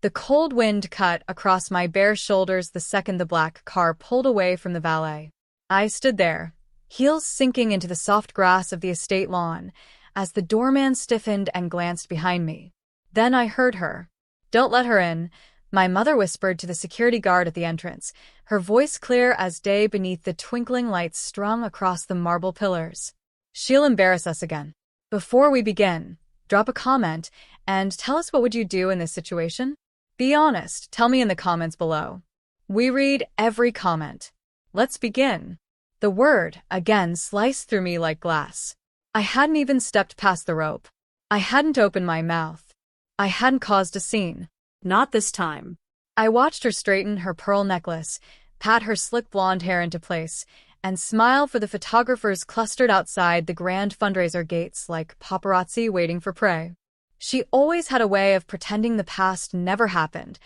The cold wind cut across my bare shoulders the second the black car pulled away from the valet. I stood there, heels sinking into the soft grass of the estate lawn, as the doorman stiffened and glanced behind me. Then I heard her. "Don't let her in," my mother whispered to the security guard at the entrance, her voice clear as day beneath the twinkling lights strung across the marble pillars. "She'll embarrass us again." Before we begin, drop a comment and tell us what would you do in this situation? Be honest, tell me in the comments below. We read every comment. Let's begin. The word, again, sliced through me like glass. I hadn't even stepped past the rope. I hadn't opened my mouth. I hadn't caused a scene. Not this time. I watched her straighten her pearl necklace, pat her slick blonde hair into place, and smile for the photographers clustered outside the grand fundraiser gates like paparazzi waiting for prey. She always had a way of pretending the past never happened,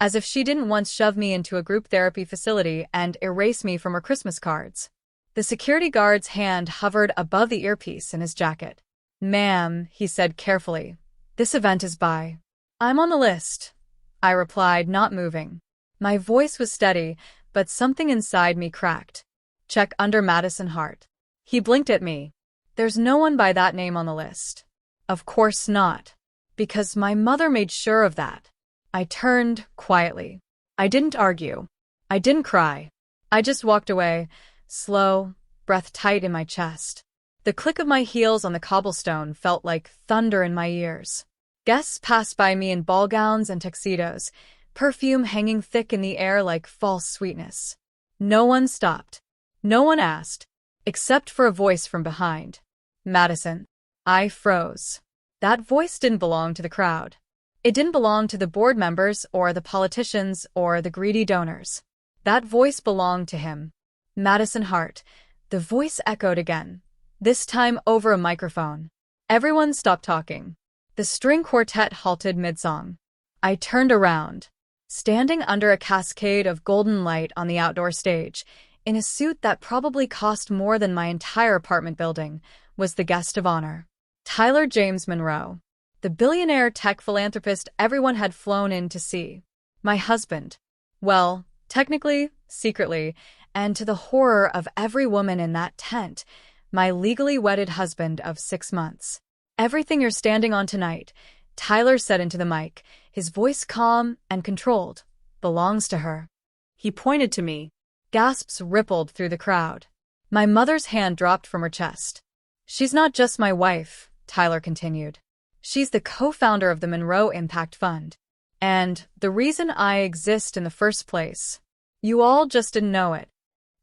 as if she didn't once shove me into a group therapy facility and erase me from her Christmas cards. The security guard's hand hovered above the earpiece in his jacket. "Ma'am," he said carefully, "this event is by." "I'm on the list," I replied, not moving. My voice was steady, but something inside me cracked. "Check under Madison Hart." He blinked at me. "There's no one by that name on the list." "Of course not. Because my mother made sure of that." I turned quietly. I didn't argue. I didn't cry. I just walked away, slow, breath tight in my chest. The click of my heels on the cobblestone felt like thunder in my ears. Guests passed by me in ball gowns and tuxedos, perfume hanging thick in the air like false sweetness. No one stopped. No one asked, except for a voice from behind. "Madison." I froze. That voice didn't belong to the crowd. It didn't belong to the board members or the politicians or the greedy donors. That voice belonged to him. Madison Hart. The voice echoed again, this time over a microphone. Everyone stopped talking. The string quartet halted mid-song. I turned around. Standing under a cascade of golden light on the outdoor stage, in a suit that probably cost more than my entire apartment building, was the guest of honor. Tyler James Monroe. The billionaire tech philanthropist everyone had flown in to see. My husband. Well, technically, secretly, and to the horror of every woman in that tent, my legally wedded husband of 6 months. "Everything you're standing on tonight," Tyler said into the mic, his voice calm and controlled, "belongs to her." He pointed to me. Gasps rippled through the crowd. My mother's hand dropped from her chest. "She's not just my wife," Tyler continued. "She's the co-founder of the Monroe Impact Fund. And the reason I exist in the first place. You all just didn't know it."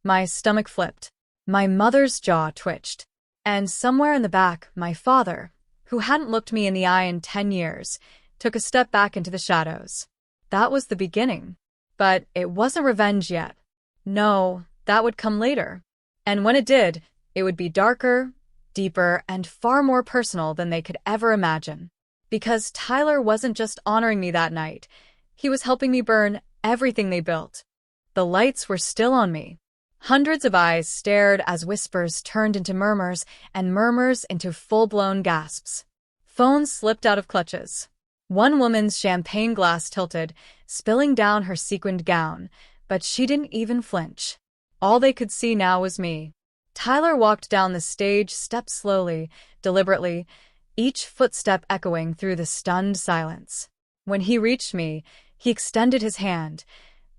My stomach flipped. My mother's jaw twitched. And somewhere in the back, my father, who hadn't looked me in the eye in 10 years, took a step back into the shadows. That was the beginning. But it wasn't revenge yet. No, that would come later. And when it did, it would be darker, deeper, and far more personal than they could ever imagine. Because Tyler wasn't just honoring me that night. He was helping me burn everything they built. The lights were still on me. Hundreds of eyes stared as whispers turned into murmurs and murmurs into full-blown gasps. Phones slipped out of clutches. One woman's champagne glass tilted, spilling down her sequined gown, but she didn't even flinch. All they could see now was me. Tyler walked down the stage step slowly, deliberately, each footstep echoing through the stunned silence. When he reached me, he extended his hand,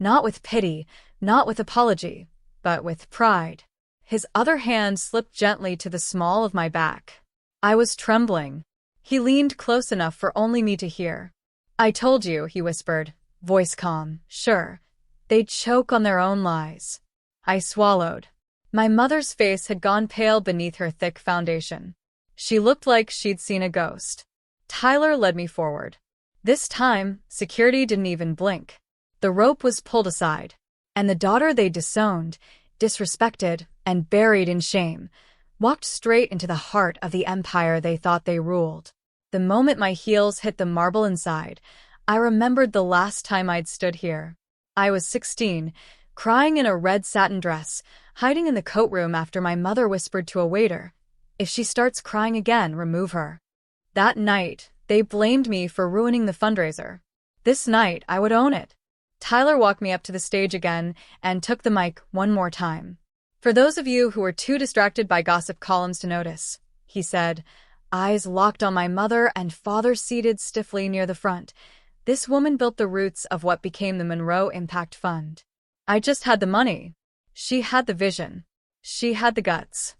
not with pity, not with apology, but with pride. His other hand slipped gently to the small of my back. I was trembling. He leaned close enough for only me to hear. "I told you," he whispered, voice calm. "Sure. They'd choke on their own lies." I swallowed. My mother's face had gone pale beneath her thick foundation. She looked like she'd seen a ghost. Tyler led me forward. This time, security didn't even blink. The rope was pulled aside, and the daughter they disowned, disrespected, and buried in shame, walked straight into the heart of the empire they thought they ruled. The moment my heels hit the marble inside, I remembered the last time I'd stood here. I was 16, crying in a red satin dress, hiding in the coat room after my mother whispered to a waiter, "If she starts crying again, remove her." That night, they blamed me for ruining the fundraiser. This night, I would own it. Tyler walked me up to the stage again and took the mic one more time. For those of you who were too distracted by gossip columns to notice, he said, eyes locked on my mother and father seated stiffly near the front. This woman built the roots of what became the Monroe Impact Fund. I just had the money. She had the vision. She had the guts.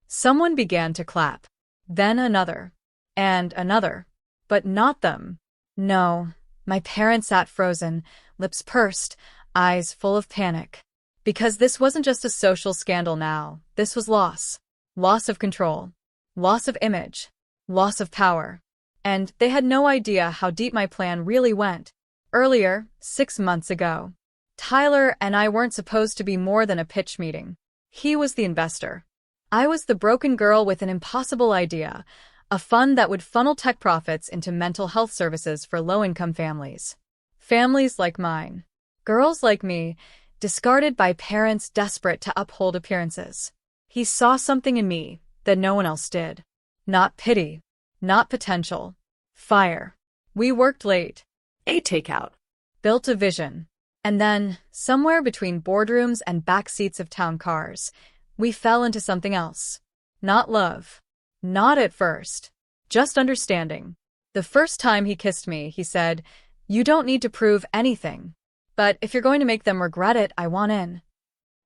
Someone began to clap. Then another. And another. But not them. No. My parents sat frozen, lips pursed, eyes full of panic. Because this wasn't just a social scandal now. This was loss. Loss of control. Loss of image. Loss of power. And they had no idea how deep my plan really went. Earlier, 6 months ago, Tyler and I weren't supposed to be more than a pitch meeting. He was the investor. I was the broken girl with an impossible idea, a fund that would funnel tech profits into mental health services for low-income families. Families like mine. Girls like me, discarded by parents desperate to uphold appearances. He saw something in me that no one else did. Not pity. Not potential. Fire. We worked late. A takeout. Built a vision. And then, somewhere between boardrooms and back seats of town cars, we fell into something else. Not love. Not at first. Just understanding. The first time he kissed me, he said, "You don't need to prove anything. But if you're going to make them regret it, I want in."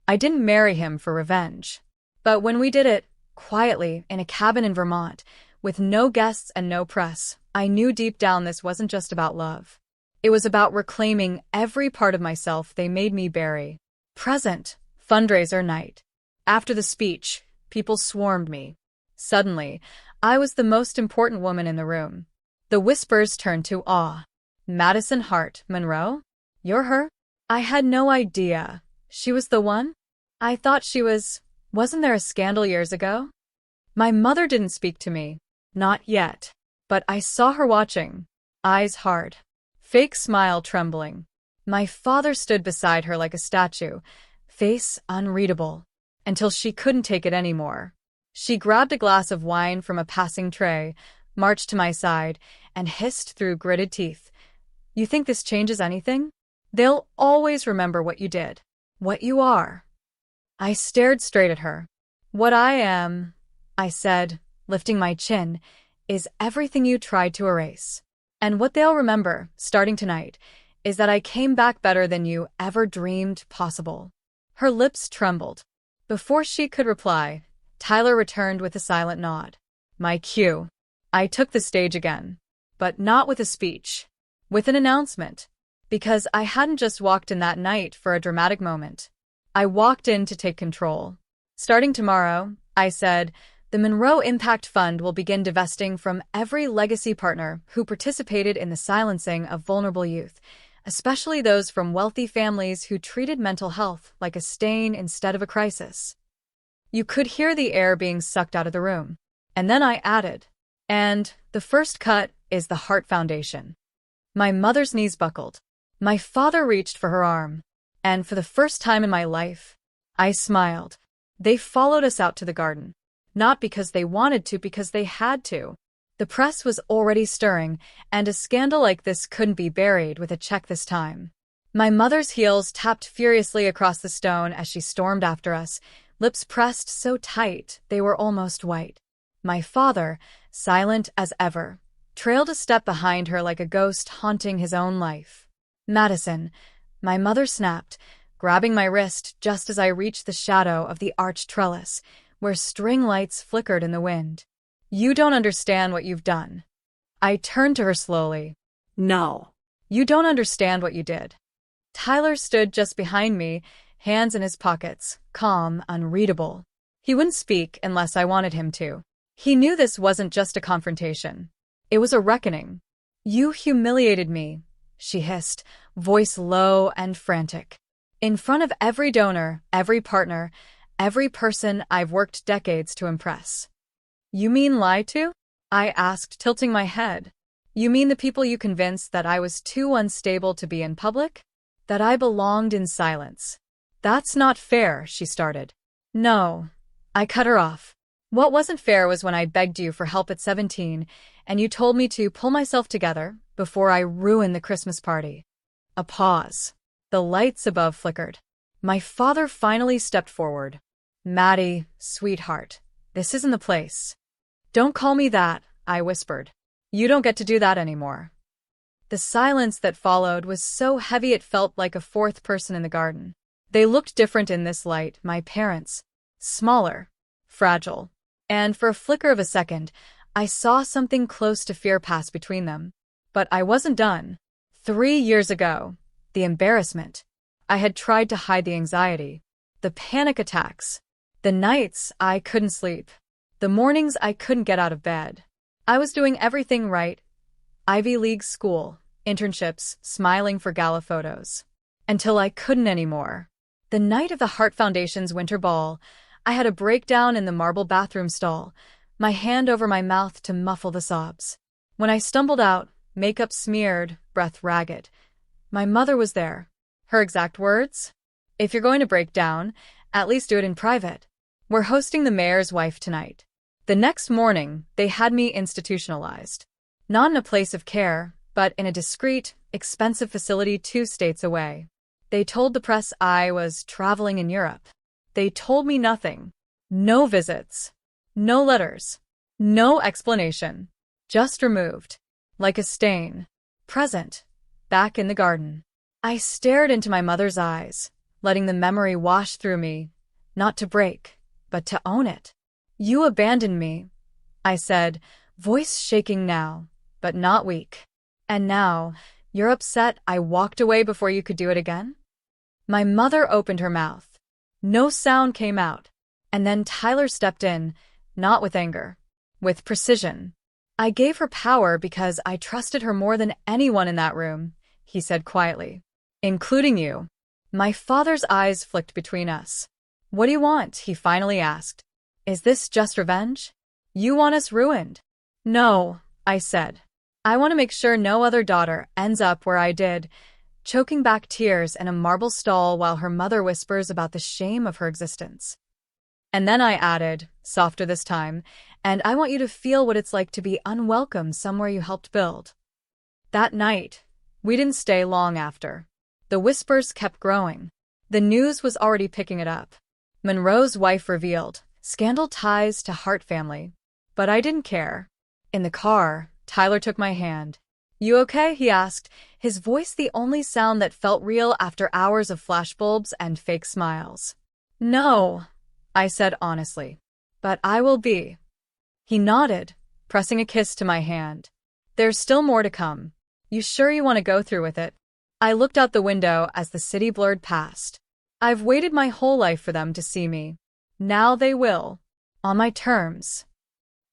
I didn't marry him for revenge. But when we did it, quietly, in a cabin in Vermont, with no guests and no press, I knew deep down this wasn't just about love. It was about reclaiming every part of myself they made me bury. Present. Fundraiser night. After the speech, people swarmed me. Suddenly, I was the most important woman in the room. The whispers turned to awe. Madison Hart Monroe? You're her? I had no idea. She was the one? I thought she was... Wasn't there a scandal years ago? My mother didn't speak to me. Not yet. But I saw her watching. Eyes hard. Fake smile trembling. My father stood beside her like a statue, face unreadable, until she couldn't take it anymore. She grabbed a glass of wine from a passing tray, marched to my side, and hissed through gritted teeth. "You think this changes anything? They'll always remember what you did. What you are." I stared straight at her. "What I am," I said, lifting my chin, "is everything you tried to erase. And what they'll remember, starting tonight, is that I came back better than you ever dreamed possible." Her lips trembled. Before she could reply, Tyler returned with a silent nod. My cue. I took the stage again. But not with a speech. With an announcement. Because I hadn't just walked in that night for a dramatic moment. I walked in to take control. Starting tomorrow, I said, the Monroe Impact Fund will begin divesting from every legacy partner who participated in the silencing of vulnerable youth, especially those from wealthy families who treated mental health like a stain instead of a crisis. You could hear the air being sucked out of the room. And then I added, and the first cut is the Heart Foundation. My mother's knees buckled. My father reached for her arm. And for the first time in my life, I smiled. They followed us out to the garden. Not because they wanted to, because they had to. The press was already stirring, and a scandal like this couldn't be buried with a check this time. My mother's heels tapped furiously across the stone as she stormed after us, lips pressed so tight they were almost white. My father, silent as ever, trailed a step behind her like a ghost haunting his own life. "Madison," my mother snapped, grabbing my wrist just as I reached the shadow of the arched trellis, where string lights flickered in the wind. "You don't understand what you've done." I turned to her slowly. No. "You don't understand what you did." Tyler stood just behind me, hands in his pockets, calm, unreadable. He wouldn't speak unless I wanted him to. He knew this wasn't just a confrontation. It was a reckoning. "You humiliated me," she hissed, voice low and frantic. "In front of every donor, every partner, every person I've worked decades to impress." "You mean lie to?" I asked, tilting my head. "You mean the people you convinced that I was too unstable to be in public? That I belonged in silence?" "That's not fair," she started. "No." I cut her off. "What wasn't fair was when I begged you for help at 17, and you told me to pull myself together, before I ruin the Christmas party. A pause. The lights above flickered. My father finally stepped forward. Maddie, sweetheart, this isn't the place. Don't call me that, I whispered. You don't get to do that anymore. The silence that followed was so heavy it felt like a fourth person in the garden. They looked different in this light, my parents. Smaller, fragile. And for a flicker of a second, I saw something close to fear pass between them. But I wasn't done. 3 years ago, the embarrassment. I had tried to hide the anxiety, the panic attacks, the nights I couldn't sleep, the mornings I couldn't get out of bed. I was doing everything right. Ivy League school, internships, smiling for gala photos. Until I couldn't anymore. The night of the Heart Foundation's winter ball, I had a breakdown in the marble bathroom stall, my hand over my mouth to muffle the sobs. When I stumbled out, makeup smeared, breath ragged, my mother was there. Her exact words? If you're going to break down, at least do it in private. We're hosting the mayor's wife tonight. The next morning, they had me institutionalized. Not in a place of care, but in a discreet, expensive facility 2 states away. They told the press I was traveling in Europe. They told me nothing. No visits. No letters. No explanation. Just removed. Like a stain. Present. Back in the garden. I stared into my mother's eyes, letting the memory wash through me, not to break, but to own it. You abandoned me, I said, voice shaking now, but not weak. And now, you're upset I walked away before you could do it again? My mother opened her mouth. No sound came out. And then Tyler stepped in, not with anger, with precision. I gave her power because I trusted her more than anyone in that room, he said quietly. Including you. My father's eyes flicked between us. What do you want? He finally asked. Is this just revenge? You want us ruined? No, I said. I want to make sure no other daughter ends up where I did, choking back tears in a marble stall while her mother whispers about the shame of her existence. And then I added, softer this time, and I want you to feel what it's like to be unwelcome somewhere you helped build. That night, we didn't stay long after. The whispers kept growing. The news was already picking it up. Monroe's wife revealed, scandal ties to Hart family. But I didn't care. In the car, Tyler took my hand. You okay? He asked, his voice the only sound that felt real after hours of flashbulbs and fake smiles. No, I said honestly. But I will be. He nodded, pressing a kiss to my hand. There's still more to come. You sure you want to go through with it? I looked out the window as the city blurred past. I've waited my whole life for them to see me. Now they will. On my terms.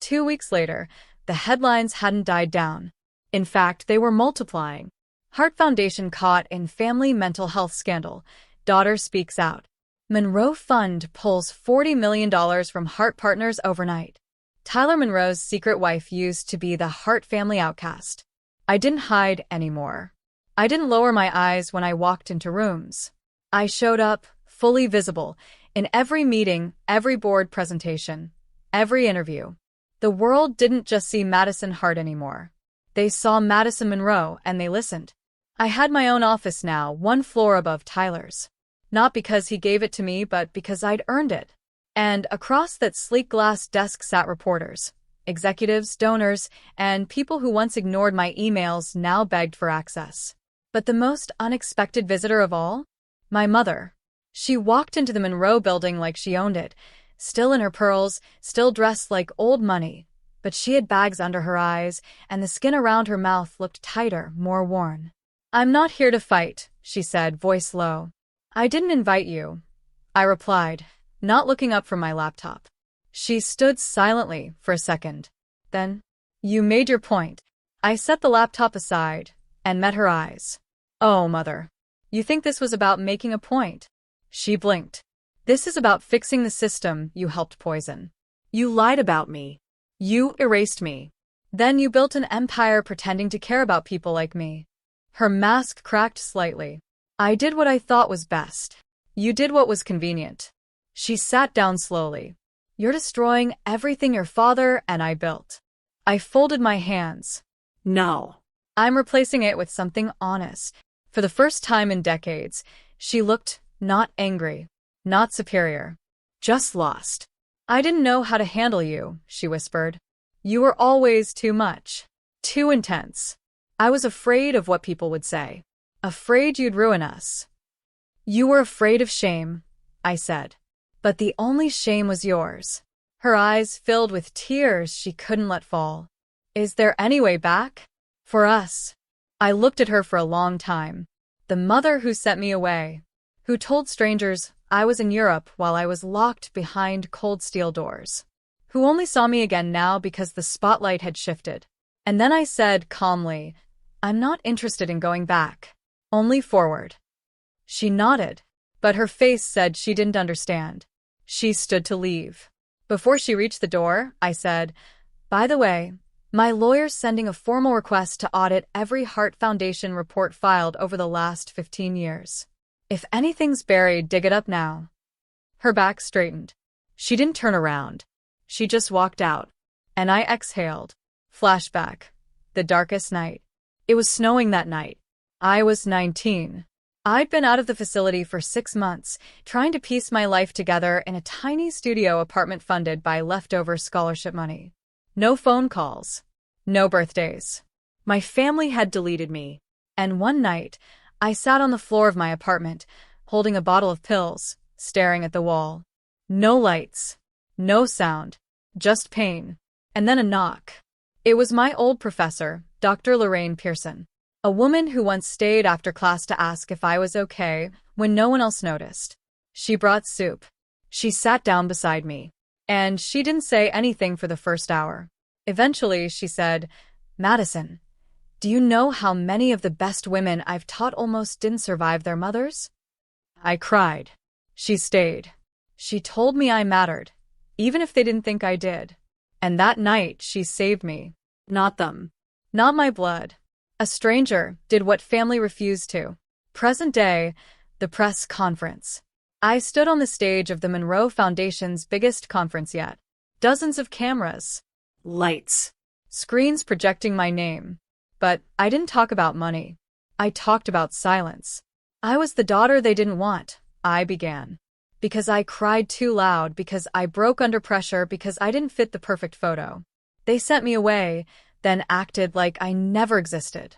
2 weeks later, the headlines hadn't died down. In fact, they were multiplying. Heart Foundation caught in family mental health scandal. Daughter speaks out. Monroe Fund pulls $40 million from Hart Partners overnight. Tyler Monroe's secret wife used to be the Hart family outcast. I didn't hide anymore. I didn't lower my eyes when I walked into rooms. I showed up, fully visible, in every meeting, every board presentation, every interview. The world didn't just see Madison Hart anymore. They saw Madison Monroe, and they listened. I had my own office now, 1 floor above Tyler's. Not because he gave it to me, but because I'd earned it. And across that sleek glass desk sat reporters, executives, donors, and people who once ignored my emails now begged for access. But the most unexpected visitor of all? My mother. She walked into the Monroe building like she owned it, still in her pearls, still dressed like old money. But she had bags under her eyes, and the skin around her mouth looked tighter, more worn. I'm not here to fight, she said, voice low. I didn't invite you, I replied, not looking up from my laptop. She stood silently for a second. Then, you made your point. I set the laptop aside and met her eyes. Oh, Mother. You think this was about making a point? She blinked. This is about fixing the system you helped poison. You lied about me. You erased me. Then you built an empire pretending to care about people like me. Her mask cracked slightly. I did what I thought was best. You did what was convenient. She sat down slowly. You're destroying everything your father and I built. I folded my hands. No. I'm replacing it with something honest. For the first time in decades, she looked not angry, not superior, just lost. I didn't know how to handle you, she whispered. You were always too much, too intense. I was afraid of what people would say, afraid you'd ruin us. You were afraid of shame, I said. But the only shame was yours. Her eyes filled with tears she couldn't let fall. Is there any way back? For us. I looked at her for a long time. The mother who sent me away, who told strangers I was in Europe while I was locked behind cold steel doors, who only saw me again now because the spotlight had shifted. And then I said calmly, I'm not interested in going back, only forward. She nodded, but her face said she didn't understand. She stood to leave. Before she reached the door, I said, by the way, my lawyer's sending a formal request to audit every Heart Foundation report filed over the last 15 years. If anything's buried, dig it up now. Her back straightened. She didn't turn around. She just walked out. And I exhaled. Flashback. The darkest night. It was snowing that night. I was 19. I'd been out of the facility for 6 months, trying to piece my life together in a tiny studio apartment funded by leftover scholarship money. No phone calls. No birthdays. My family had deleted me. And one night, I sat on the floor of my apartment, holding a bottle of pills, staring at the wall. No lights. No sound. Just pain. And then a knock. It was my old professor, Dr. Lorraine Pearson. A woman who once stayed after class to ask if I was okay when no one else noticed. She brought soup. She sat down beside me. And she didn't say anything for the first hour. Eventually, she said, Madison, do you know how many of the best women I've taught almost didn't survive their mothers? I cried. She stayed. She told me I mattered, even if they didn't think I did. And that night, she saved me. Not them. Not my blood. A stranger did what family refused to. Present day, the press conference. I stood on the stage of the Monroe Foundation's biggest conference yet. Dozens of cameras. Lights. Screens projecting my name. But I didn't talk about money. I talked about silence. I was the daughter they didn't want, I began. Because I cried too loud, because I broke under pressure, because I didn't fit the perfect photo. They sent me away, then acted like I never existed.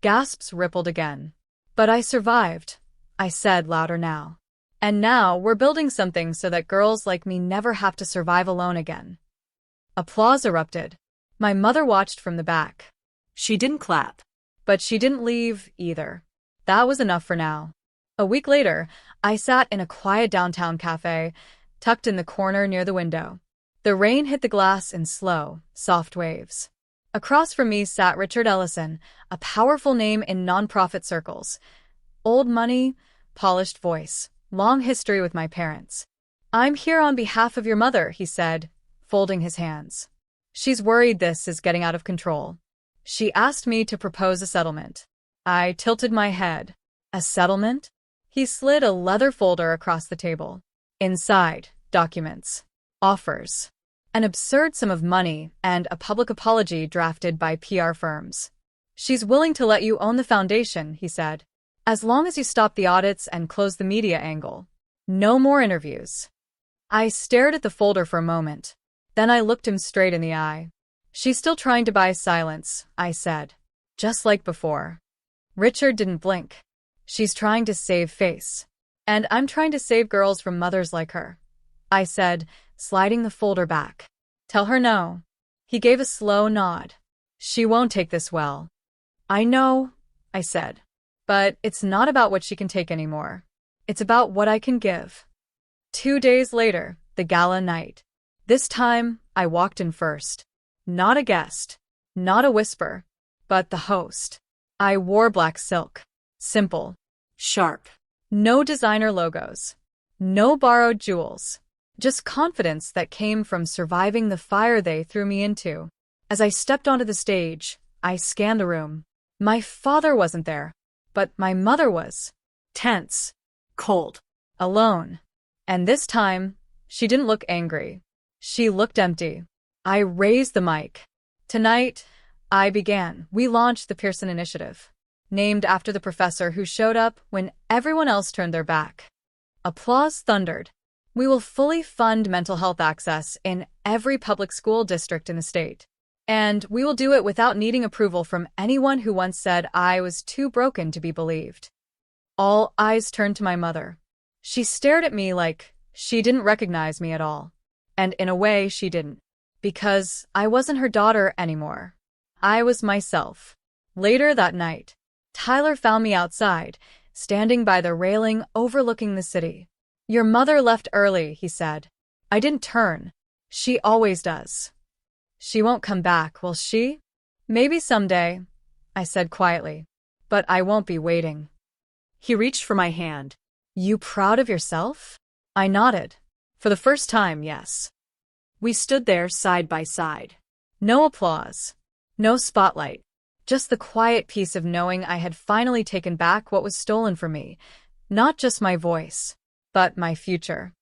Gasps rippled again. But I survived, I said louder now. And now we're building something so that girls like me never have to survive alone again. Applause erupted. My mother watched from the back. She didn't clap. But she didn't leave either. That was enough for now. A week later, I sat in a quiet downtown cafe, tucked in the corner near the window. The rain hit the glass in slow, soft waves. Across from me sat Richard Ellison, a powerful name in nonprofit circles. Old money, polished voice, long history with my parents. I'm here on behalf of your mother, he said, folding his hands. She's worried this is getting out of control. She asked me to propose a settlement. I tilted my head. A settlement? He slid a leather folder across the table. Inside, documents. Offers. An absurd sum of money and a public apology drafted by PR firms. She's willing to let you own the foundation, he said. As long as you stop the audits and close the media angle. No more interviews. I stared at the folder for a moment. Then I looked him straight in the eye. She's still trying to buy silence, I said. Just like before. Richard didn't blink. She's trying to save face. And I'm trying to save girls from mothers like her. I said, sliding the folder back. Tell her no. He gave a slow nod. She won't take this well. I know, I said. But it's not about what she can take anymore. It's about what I can give. 2 days later, the gala night. This time, I walked in first. Not a guest. Not a whisper. But the host. I wore black silk. Simple. Sharp. No designer logos. No borrowed jewels. Just confidence that came from surviving the fire they threw me into. As I stepped onto the stage, I scanned the room. My father wasn't there, but my mother was. Tense. Cold. Alone. And this time, she didn't look angry. She looked empty. I raised the mic. Tonight, I began. We launched the Pearson Initiative, named after the professor who showed up when everyone else turned their back. Applause thundered. We will fully fund mental health access in every public school district in the state. And we will do it without needing approval from anyone who once said I was too broken to be believed. All eyes turned to my mother. She stared at me like she didn't recognize me at all. And in a way, she didn't. Because I wasn't her daughter anymore. I was myself. Later that night, Tyler found me outside, standing by the railing overlooking the city. Your mother left early, he said. I didn't turn. She always does. She won't come back, will she? Maybe someday, I said quietly. But I won't be waiting. He reached for my hand. You proud of yourself? I nodded. For the first time, yes. We stood there side by side. No applause. No spotlight. Just the quiet peace of knowing I had finally taken back what was stolen from me. Not just my voice, but my future.